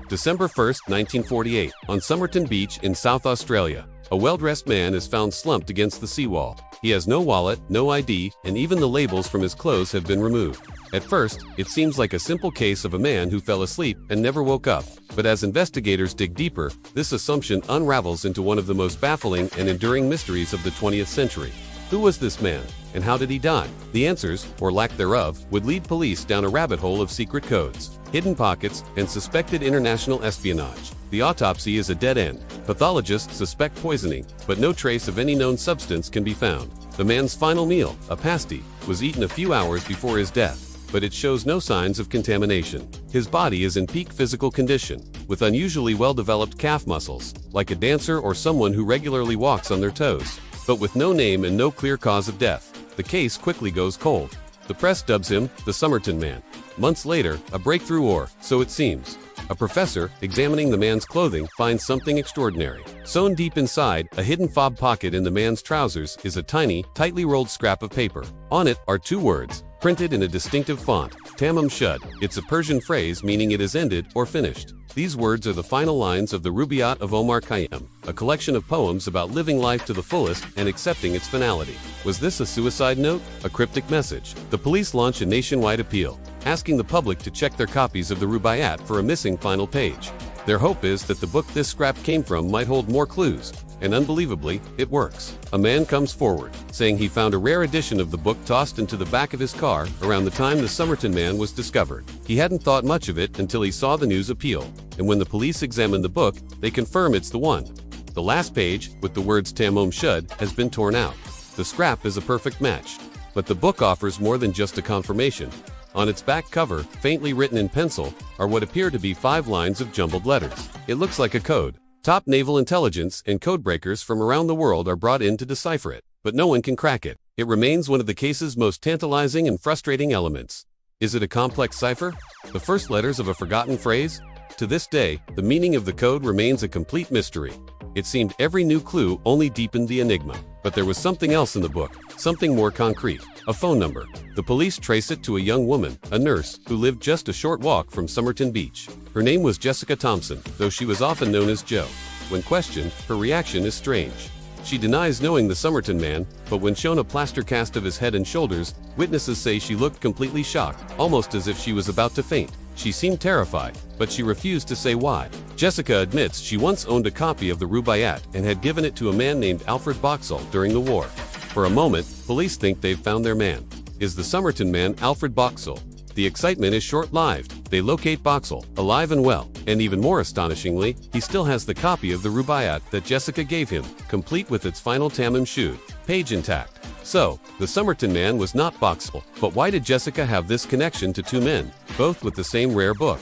December 1, 1948, on Somerton Beach in South Australia, a well-dressed man is found slumped against the seawall. He has no wallet, no ID, and even the labels from his clothes have been removed. At first, it seems like a simple case of a man who fell asleep and never woke up. But as investigators dig deeper, this assumption unravels into one of the most baffling and enduring mysteries of the 20th century. Who was this man, and how did he die? The answers, or lack thereof, would lead police down a rabbit hole of secret codes, hidden pockets, and suspected international espionage. The autopsy is a dead end. Pathologists suspect poisoning, but no trace of any known substance can be found. The man's final meal, a pasty, was eaten a few hours before his death, but it shows no signs of contamination. His body is in peak physical condition, with unusually well-developed calf muscles, like a dancer or someone who regularly walks on their toes. But with no name and no clear cause of death, the case quickly goes cold. The press dubs him the Somerton Man. Months later, a breakthrough, or so it seems. A professor, examining the man's clothing, finds something extraordinary. Sewn deep inside, a hidden fob pocket in the man's trousers, is a tiny, tightly rolled scrap of paper. On it are two words, printed in a distinctive font, Tamam Shud. It's a Persian phrase meaning it is ended or finished. These words are the final lines of the Rubaiyat of Omar Khayyam, a collection of poems about living life to the fullest and accepting its finality. Was this a suicide note? A cryptic message? The police launch a nationwide appeal, asking the public to check their copies of the Rubaiyat for a missing final page. Their hope is that the book this scrap came from might hold more clues, and unbelievably, it works. A man comes forward, saying he found a rare edition of the book tossed into the back of his car around the time the Somerton Man was discovered. He hadn't thought much of it until he saw the news appeal, and when the police examined the book, they confirm it's the one. The last page, with the words Tamam Shud, has been torn out. The scrap is a perfect match. But the book offers more than just a confirmation. On its back cover, faintly written in pencil, are what appear to be 5 lines of jumbled letters. It looks like a code. Top naval intelligence and codebreakers from around the world are brought in to decipher it, but no one can crack it. It remains one of the case's most tantalizing and frustrating elements. Is it a complex cipher? The first letters of a forgotten phrase? To this day, the meaning of the code remains a complete mystery. It seemed every new clue only deepened the enigma. But there was something else in the book, something more concrete, a phone number. The police trace it to a young woman, a nurse, who lived just a short walk from Somerton Beach. Her name was Jessica Thompson, though she was often known as Jo. When questioned, her reaction is strange. She denies knowing the Somerton Man, but when shown a plaster cast of his head and shoulders, witnesses say she looked completely shocked, almost as if she was about to faint. She seemed terrified, but she refused to say why. Jessica admits she once owned a copy of the Rubaiyat and had given it to a man named Alfred Boxall during the war. For a moment, police think they've found their man. Is the Somerton Man Alfred Boxall? The excitement is short-lived. They locate Boxall, alive and well, and even more astonishingly, he still has the copy of the Rubaiyat that Jessica gave him, complete with its final Tamam Shud page intact. So, the Somerton Man was not Boxall. But why did Jessica have this connection to two men, both with the same rare book?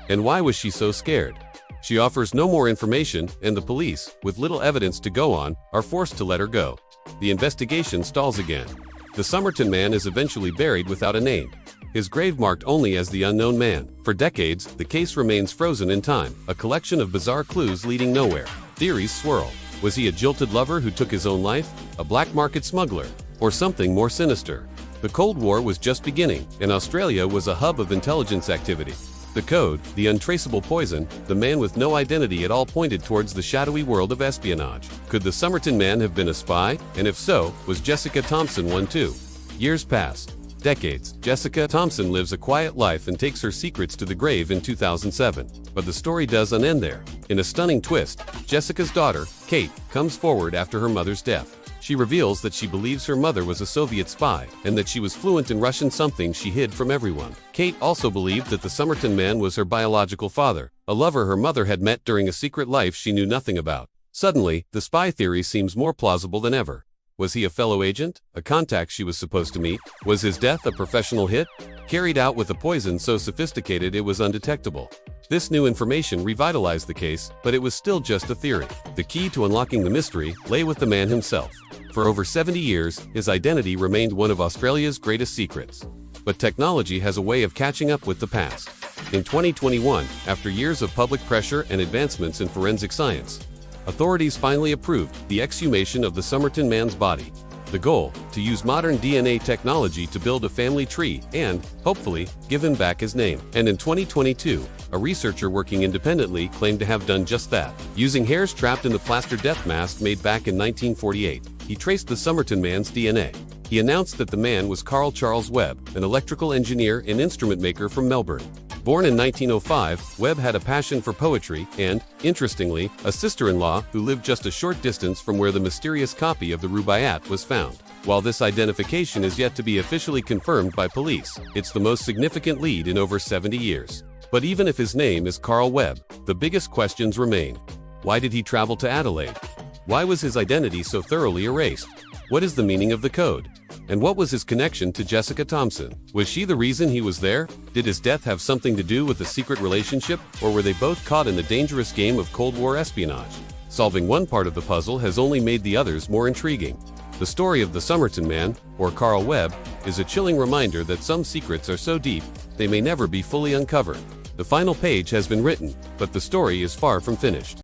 And why was she so scared? She offers no more information, and the police, with little evidence to go on, are forced to let her go. The investigation stalls again. The Somerton Man is eventually buried without a name, his grave marked only as the unknown man. For decades, the case remains frozen in time, a collection of bizarre clues leading nowhere. Theories swirl. Was he a jilted lover who took his own life? A black market smuggler? Or something more sinister? The Cold War was just beginning, and Australia was a hub of intelligence activity. The code, the untraceable poison, the man with no identity at all pointed towards the shadowy world of espionage. Could the Somerton Man have been a spy? And if so, was Jessica Thompson one too? Years pass. Decades. Jessica Thompson lives a quiet life and takes her secrets to the grave in 2007. But the story doesn't end there. In a stunning twist, Jessica's daughter, Kate, comes forward after her mother's death. She reveals that she believes her mother was a Soviet spy and that she was fluent in Russian, something she hid from everyone. Kate also believed that the Somerton Man was her biological father, a lover her mother had met during a secret life she knew nothing about. Suddenly, the spy theory seems more plausible than ever. Was he a fellow agent? A contact she was supposed to meet? Was his death a professional hit? Carried out with a poison so sophisticated it was undetectable. This new information revitalized the case, but it was still just a theory. The key to unlocking the mystery lay with the man himself. For over 70 years, his identity remained one of Australia's greatest secrets. But technology has a way of catching up with the past. In 2021, after years of public pressure and advancements in forensic science, authorities finally approved the exhumation of the Somerton Man's body. The goal: to use modern DNA technology to build a family tree and, hopefully, give him back his name. And in 2022, a researcher working independently claimed to have done just that. Using hairs trapped in the plaster death mask made back in 1948, he traced the Somerton Man's DNA. He announced that the man was Carl Charles Webb, an electrical engineer and instrument maker from Melbourne. Born in 1905, Webb had a passion for poetry and, interestingly, a sister-in-law who lived just a short distance from where the mysterious copy of the Rubaiyat was found. While this identification is yet to be officially confirmed by police, it's the most significant lead in over 70 years. But even if his name is Carl Webb, the biggest questions remain. Why did he travel to Adelaide? Why was his identity so thoroughly erased? What is the meaning of the code? And what was his connection to Jessica Thompson? Was she the reason he was there? Did his death have something to do with a secret relationship, or were they both caught in the dangerous game of Cold War espionage? Solving one part of the puzzle has only made the others more intriguing. The story of the Somerton Man, or Carl Webb, is a chilling reminder that some secrets are so deep, they may never be fully uncovered. The final page has been written, but the story is far from finished.